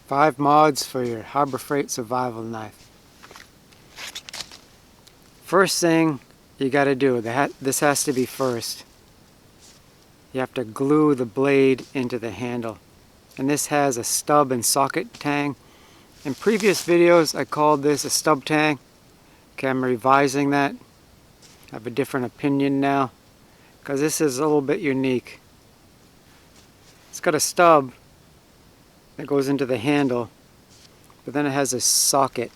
5 mods for your Harbor Freight survival knife. First thing you got to do, this has to be first. You have to glue the blade into the handle. And this has a stub and socket tang. In previous videos I called this a stub tang. Okay, I'm revising that. I have a different opinion now because this is a little bit unique. It's got a stub that goes into the handle, but then it has a socket.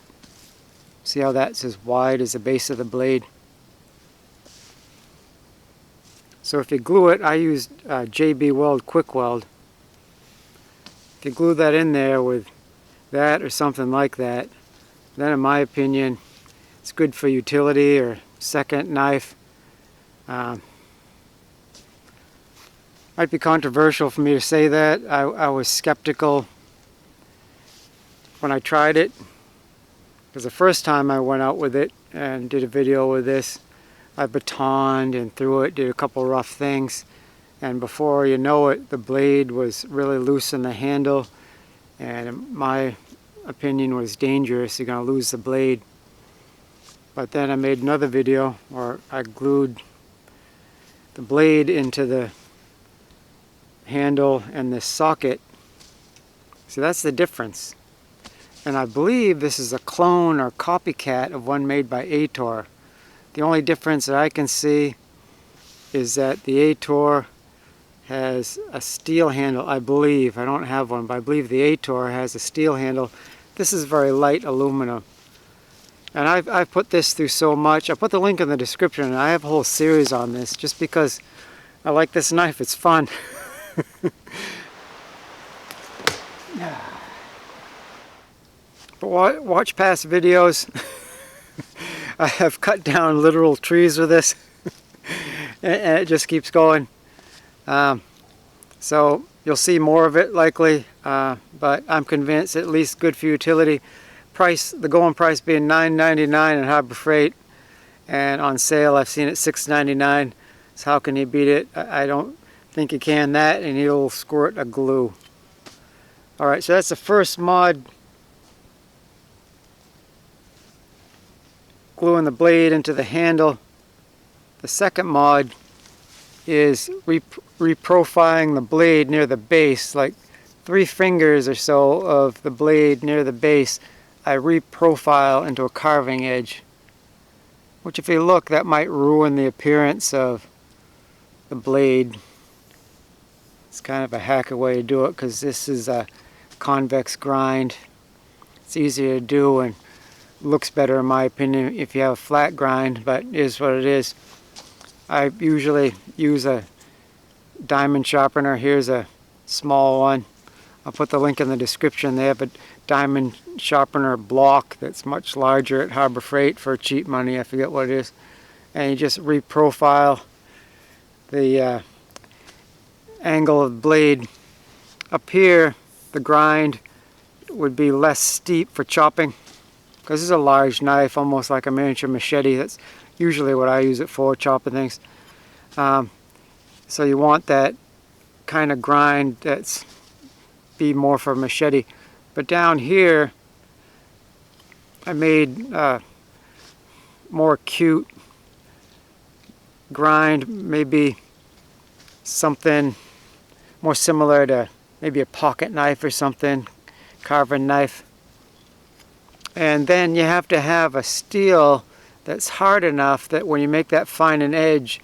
See how that's as wide as the base of the blade? So if you glue it, I used JB Weld Quick Weld. If you glue that in there with that or something like that, then in my opinion it's good for utility or second knife. Might be controversial for me to say that. I was skeptical when I tried it, because the first time I went out with it and did a video with this, I batoned and threw it, did a couple rough things, and before you know it, the blade was really loose in the handle, and in my opinion was dangerous. You're going to lose the blade. But then I made another video where I glued the blade into the handle and this socket. So that's the difference. And I believe this is a clone or copycat of one made by Ator. The only difference that I can see is that the Ator has a steel handle, I believe. I don't have one, but I believe the Ator has a steel handle. This is very light aluminum. And I've put this through so much. I'll put the link in the description, and I have a whole series on this just because I like this knife. It's fun. But watch past videos. I have cut down literal trees with this. And it just keeps going. So you'll see more of it likely, but I'm convinced at least good for utility. The going price being $9.99 in Harbor Freight, and on sale I've seen it $6.99. So how can you beat it? I don't think you can. That, and you'll squirt a glue. Alright, so that's the first mod. Gluing the blade into the handle. The second mod is reprofiling the blade near the base, like 3 fingers or so of the blade near the base. I reprofile into a carving edge, which if you look, that might ruin the appearance of the blade. It's kind of a hacker way to do it because this is a convex grind. It's easier to do and looks better in my opinion if you have a flat grind, but it is what it is. I usually use a diamond sharpener. Here's a small one. I'll put the link in the description there, but diamond sharpener block that's much larger at Harbor Freight for cheap money. I forget what it is. And you just reprofile the angle of the blade. Up here, the grind would be less steep for chopping, because this is a large knife, almost like a miniature machete. That's usually what I use it for, chopping things. So you want that kind of grind that's be more for a machete. But down here I made more acute grind, maybe something more similar to maybe a pocket knife or something, carving knife. And then you have to have a steel that's hard enough that when you make that fine an edge,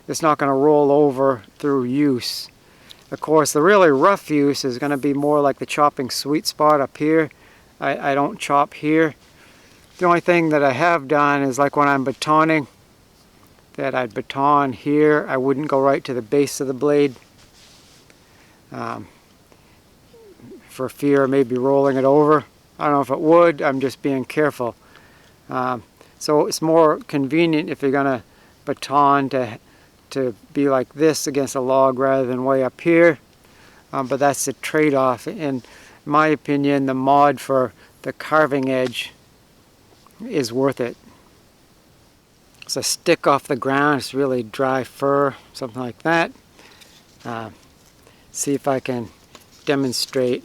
it's not going to roll over through use. Of course, the really rough use is going to be more like the chopping sweet spot up here. I don't chop here. The only thing that I have done is like when I'm batoning, that I'd baton here. I wouldn't go right to the base of the blade for fear of maybe rolling it over. I don't know if it would. I'm just being careful. So it's more convenient if you're going to baton to be like this against a log rather than way up here. But that's the trade-off. In my opinion, the mod for the carving edge is worth it. It's a stick off the ground. It's really dry fur, something like that. See if I can demonstrate.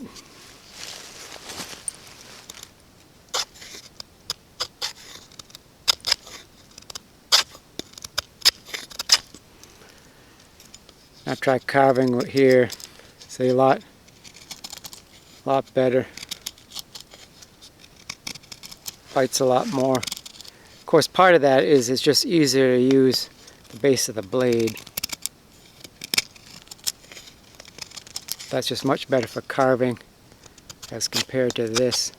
I try carving with here. See, a lot better. Bites a lot more. Of course, part of that is it's just easier to use the base of the blade. That's just much better for carving as compared to this.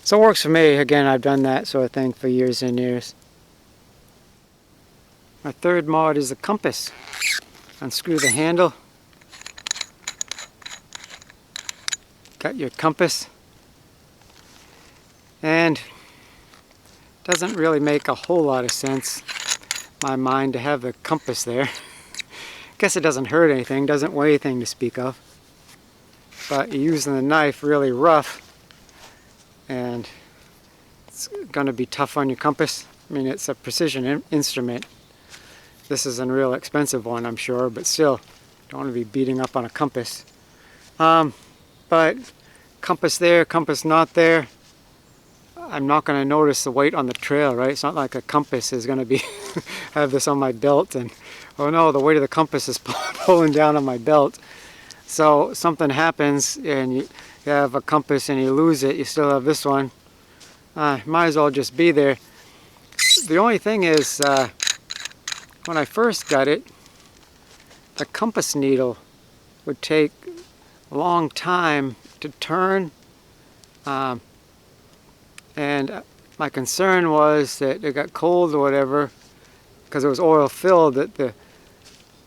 So it works for me. Again, I've done that sort of thing for years and years. My third mod is a compass. Unscrew the handle. Got your compass. And doesn't really make a whole lot of sense in my mind to have the compass there. Guess it doesn't hurt anything, doesn't weigh anything to speak of. But you're using the knife really rough, and it's going to be tough on your compass. I mean, it's a precision instrument. This is a real expensive one, I'm sure, but still, don't want to be beating up on a compass. But compass there, compass not there. I'm not going to notice the weight on the trail, right? It's not like a compass is going to be have this on my belt and, oh no, the weight of the compass is pulling down on my belt. So something happens and you have a compass and you lose it, you still have this one. Might as well just be there. The only thing is, when I first got it, the compass needle would take a long time to turn. And my concern was that it got cold or whatever, because it was oil filled, that the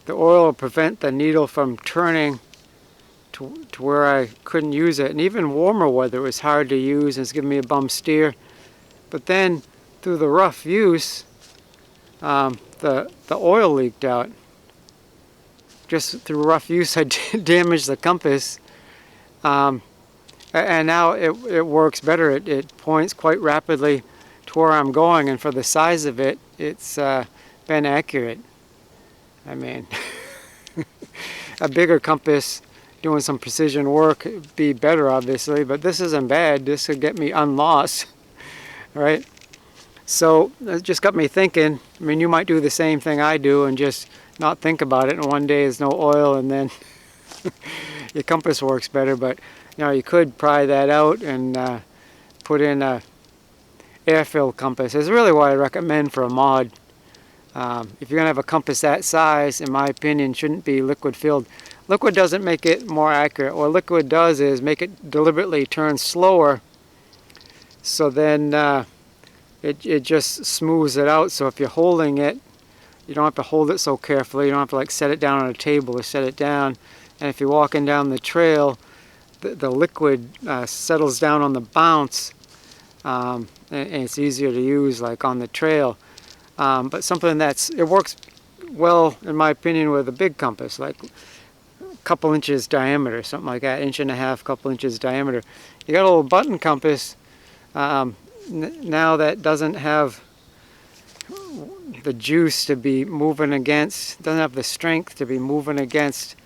oil will prevent the needle from turning to where I couldn't use it. And even warmer weather, it was hard to use and it's giving me a bum steer. But then through the rough use, the oil leaked out. Just through rough use, I damaged the compass. And now it works better. It points quite rapidly to where I'm going, and for the size of it, it's been accurate. I mean, a bigger compass doing some precision work would be better, obviously, but this isn't bad. This could get me unlost, right? So it just got me thinking. I mean, you might do the same thing I do and just not think about it, and one day there's no oil, and then your compass works better. But you know, you could pry that out and put in a air-filled compass. Is really what I recommend for a mod. If you're going to have a compass that size, in my opinion, shouldn't be liquid-filled. Liquid doesn't make it more accurate. What liquid does is make it deliberately turn slower, so then it just smooths it out. So if you're holding it, you don't have to hold it so carefully. You don't have to like set it down on a table or set it down. And if you're walking down the trail, the liquid settles down on the bounce, and it's easier to use like on the trail. But something it works well, in my opinion, with a big compass, like a couple inches diameter, something like that, 1.5 inches, couple inches diameter. You got a little button compass now that doesn't have the juice to be moving against, doesn't have the strength to be moving against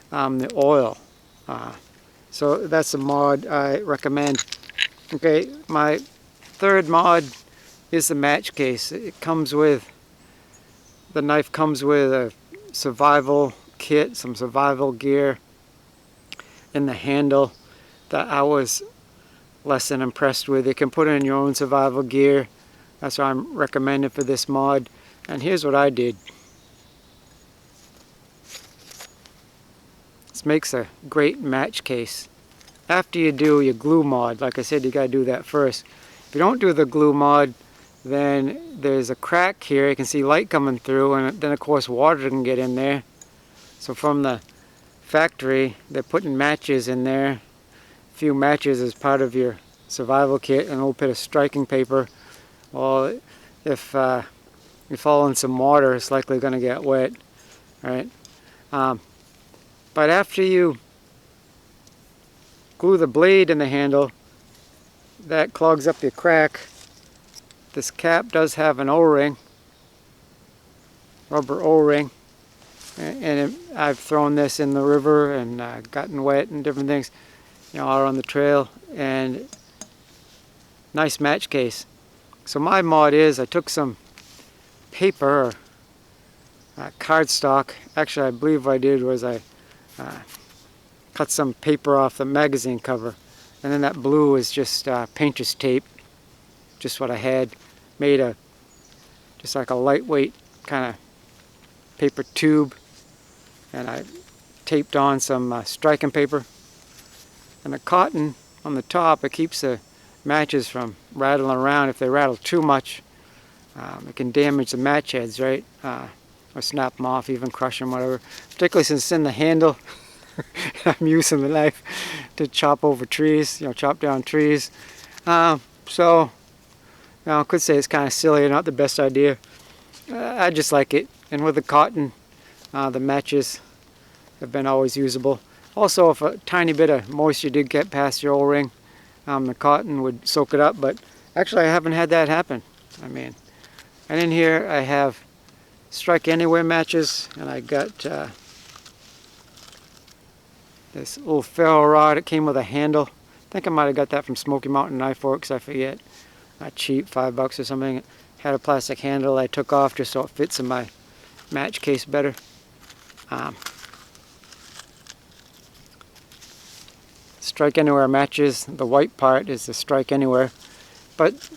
the oil. So that's a mod I recommend. Okay, my third mod is the match case. It comes with, the knife comes with a survival kit, some survival gear in the handle that I was less than impressed with. You can put in your own survival gear. That's what I'm recommending for this mod. And here's what I did. This makes a great match case. After you do your glue mod, like I said, you got to do that first. If you don't do the glue mod, then there's a crack here. You can see light coming through, and then of course water can get in there. So from the factory, they're putting matches in there. A few matches as part of your survival kit, and a little bit of striking paper. Well, if you fall in some water, it's likely going to get wet, right? But after you glue the blade in the handle, that clogs up your crack. This cap does have an O-ring, rubber O-ring, and I've thrown this in the river and gotten wet and different things, you know, out on the trail. And nice match case. So my mod is, I took some paper, cardstock. Actually, I believe what I did was I cut some paper off the magazine cover, and then that blue is just painter's tape, just what I had. Made just like a lightweight kind of paper tube, and I taped on some striking paper, and the cotton on the top, it keeps the matches from rattling around. If they rattle too much, it can damage the match heads, right? Or snap them off, even crush them, whatever. Particularly since it's in the handle. I'm using the knife to chop over trees, chop down trees. So, I could say it's kind of silly, not the best idea. I just like it. And with the cotton, the matches have been always usable. Also, if a tiny bit of moisture did get past your O-ring, the cotton would soak it up. But actually, I haven't had that happen. I mean, and in here I have Strike Anywhere matches, and I got this little ferro rod. It came with a handle. I think I might have got that from Smoky Mountain Knife Works, I forget. Not cheap, $5 or something. It had a plastic handle I took off just so it fits in my match case better. Strike Anywhere matches, the white part is the Strike Anywhere, but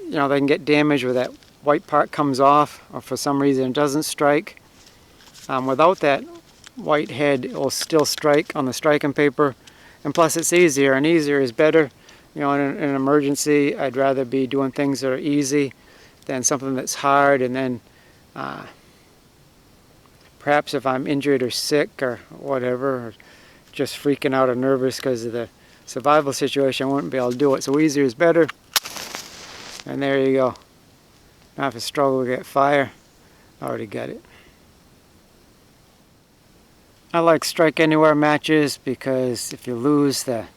they can get damaged where that white part comes off, or for some reason it doesn't strike. Without that white head, it will still strike on the striking paper, and plus it's easier, and easier is better. In an emergency, I'd rather be doing things that are easy than something that's hard, and then perhaps if I'm injured or sick or whatever, or just freaking out or nervous because of the survival situation, I wouldn't be able to do it. So easier is better. And there you go. Now if I struggle to get fire, I already got it. I like Strike Anywhere matches because if you lose the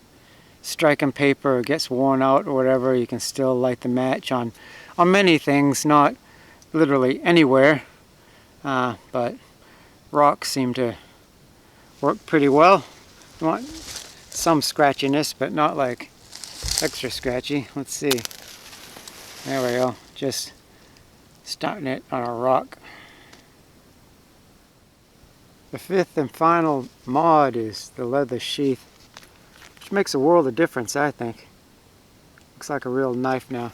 striking paper or gets worn out or whatever, you can still light the match on many things, not literally anywhere. But rocks seem to work pretty well. You want some scratchiness, but not like extra scratchy. Let's see. There we go. Just starting it on a rock. The fifth and final mod is the leather sheath, which makes a world of difference, I think. Looks like a real knife now.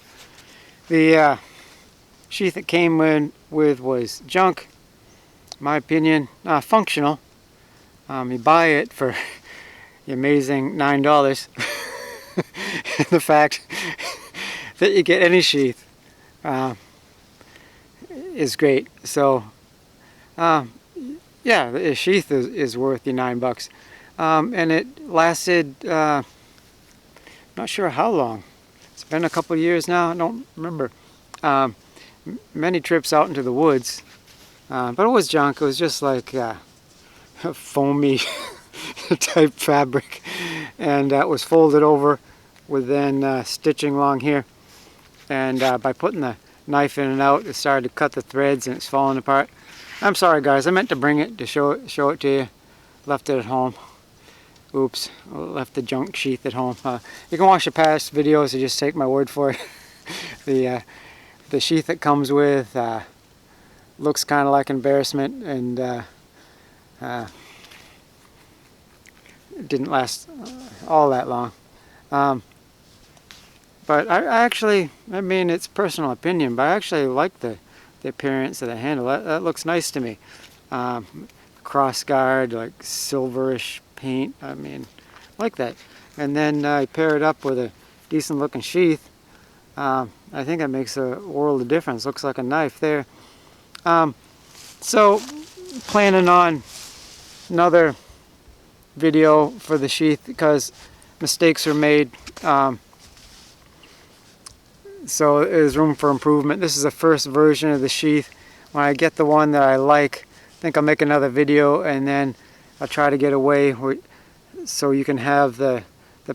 The sheath it came with was junk, in my opinion. Functional. You buy it for the amazing $9. And the fact that you get any sheath is great. So, yeah, the sheath is worth the $9. And it lasted, not sure how long. It's been a couple years now, I don't remember. Many trips out into the woods. But it was junk. It was just like foamy type fabric, and that was folded over with then stitching along here, and by putting the knife in and out, it started to cut the threads and it's falling apart. I'm sorry guys, I meant to bring it to show it to you. Left it at home. Oops, left the junk sheath at home. You can watch the past videos and just take my word for it. The sheath it comes with looks kind of like embarrassment, and it didn't last all that long. But I actually, I mean, it's personal opinion, but I actually like the appearance of the handle. That looks nice to me. Cross guard, like silverish paint. I mean, I like that. And then I pair it up with a decent looking sheath. I think that makes a world of difference. Looks like a knife there. So planning on another video for the sheath because mistakes are made. So there's room for improvement. This is the first version of the sheath. When I get the one that I like, I think I'll make another video, and then I'll try to get away so you can have the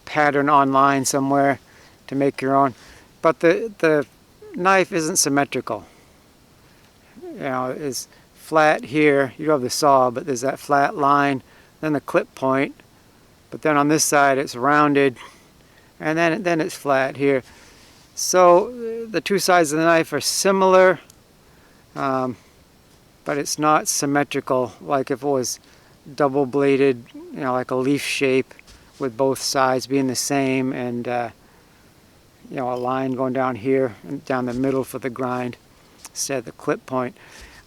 pattern online somewhere to make your own. But the knife isn't symmetrical. It's flat here. You have the saw, but there's that flat line, then the clip point. But then on this side it's rounded, and then it's flat here. So the two sides of the knife are similar, but it's not symmetrical like if it was double bladed, you know, like a leaf shape with both sides being the same, and you know, a line going down here and down the middle for the grind instead of the clip point.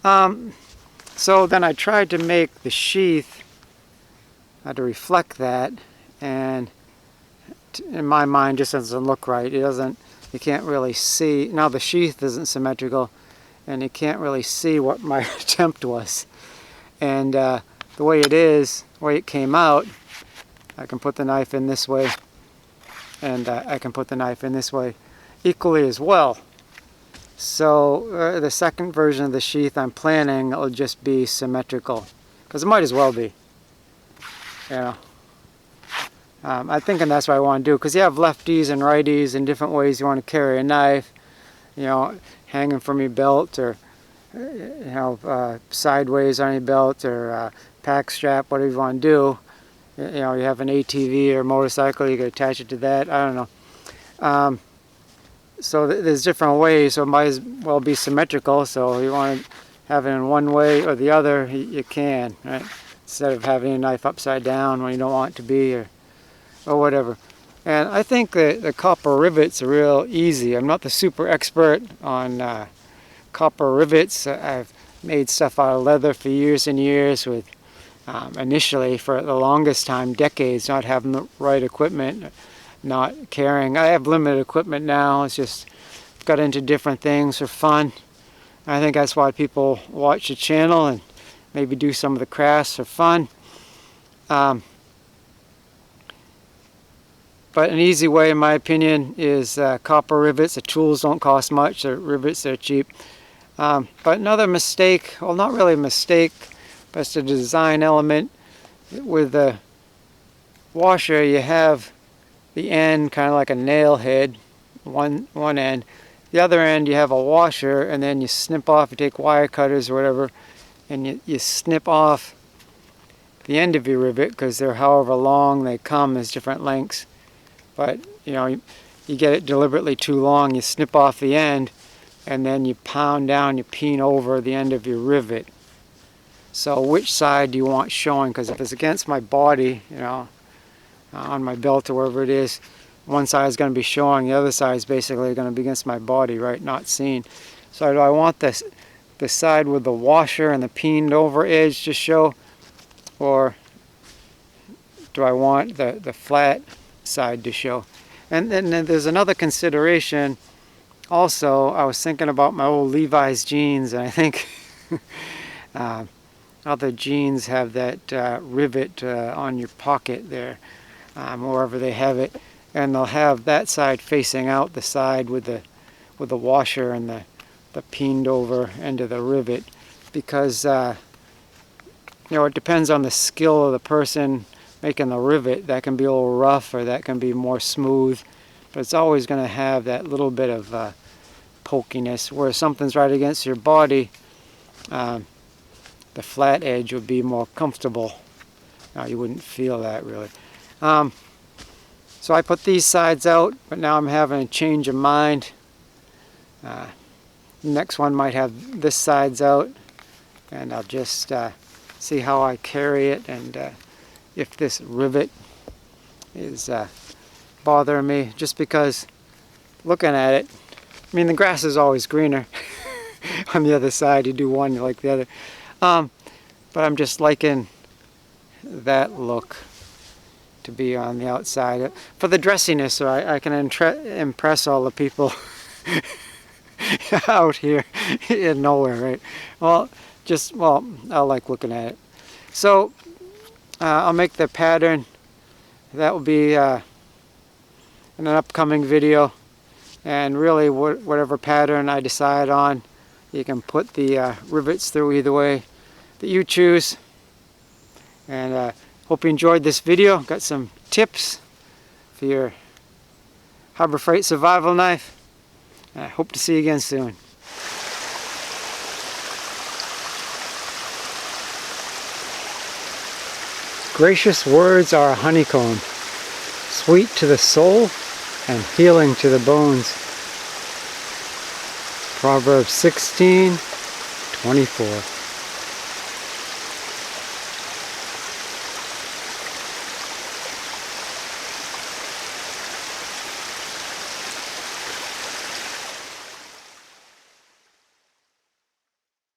So then I tried to make the sheath to reflect that, and in my mind just doesn't look right. It doesn't, you can't really see. Now the sheath isn't symmetrical, and you can't really see what my attempt was. And the way it is, the way it came out, I can put the knife in this way, and I can put the knife in this way equally as well. So the second version of the sheath I'm planning will just be symmetrical, because it might as well be. You know, I'm thinking that's what I want to do, because you have lefties and righties and different ways you want to carry a knife. You know, hanging from your belt, or you know, sideways on your belt, or pack strap, whatever you want to do. You know, you have an ATV or motorcycle, you can attach it to that. I don't know. So there's different ways, so it might as well be symmetrical. So you want to have it in one way or the other, you can, right? Instead of having a knife upside down when you don't want it to be, or whatever. And I think that the copper rivets are real easy. I'm not the super expert on copper rivets. I've made stuff out of leather for years and years with, initially for the longest time, decades, not having the right equipment, not carrying. I have limited equipment now. It's just got into different things for fun. I think that's why people watch the channel and maybe do some of the crafts for fun. But an easy way, in my opinion, is copper rivets. The tools don't cost much. The rivets are cheap. But another mistake, well, not really a mistake, but it's a design element. With the washer, you have the end kind of like a nail head, one end. The other end, you have a washer, and then you snip off, you take wire cutters or whatever, and you snip off the end of your rivet, because they're however long they come, there's different lengths. But you know, you get it deliberately too long, you snip off the end, and then you pound down, you peen over the end of your rivet. So which side do you want showing? Because if it's against my body, you know, on my belt or wherever it is, one side is going to be showing, the other side is basically going to be against my body, right, not seen. So do I want this, the side with the washer and the peened over edge to show, or do I want the flat side to show? And then there's another consideration also. I was thinking about my old Levi's jeans, and I think other jeans have that rivet on your pocket there, wherever they have it, and they'll have that side facing out, the side with the washer and the peened over end of the rivet, because you know, it depends on the skill of the person making the rivet. That can be a little rough, or that can be more smooth, but it's always going to have that little bit of pokiness. Where something's right against your body, the flat edge would be more comfortable. You wouldn't feel that really. So I put these sides out, but now I'm having a change of mind. The next one might have this sides out, and I'll just see how I carry it, and if this rivet is bothering me, just because looking at it, I mean, the grass is always greener on the other side. You do one, you like the other. But I'm just liking that look to be on the outside for the dressiness, so I can impress all the people out here in nowhere, right? Well, I like looking at it. So I'll make the pattern. That will be in an upcoming video, and really whatever pattern I decide on, you can put the rivets through either way that you choose. And hope you enjoyed this video. Got some tips for your Harbor Freight survival knife. I hope to see you again soon. Gracious words are a honeycomb, sweet to the soul and healing to the bones. Proverbs 16:24.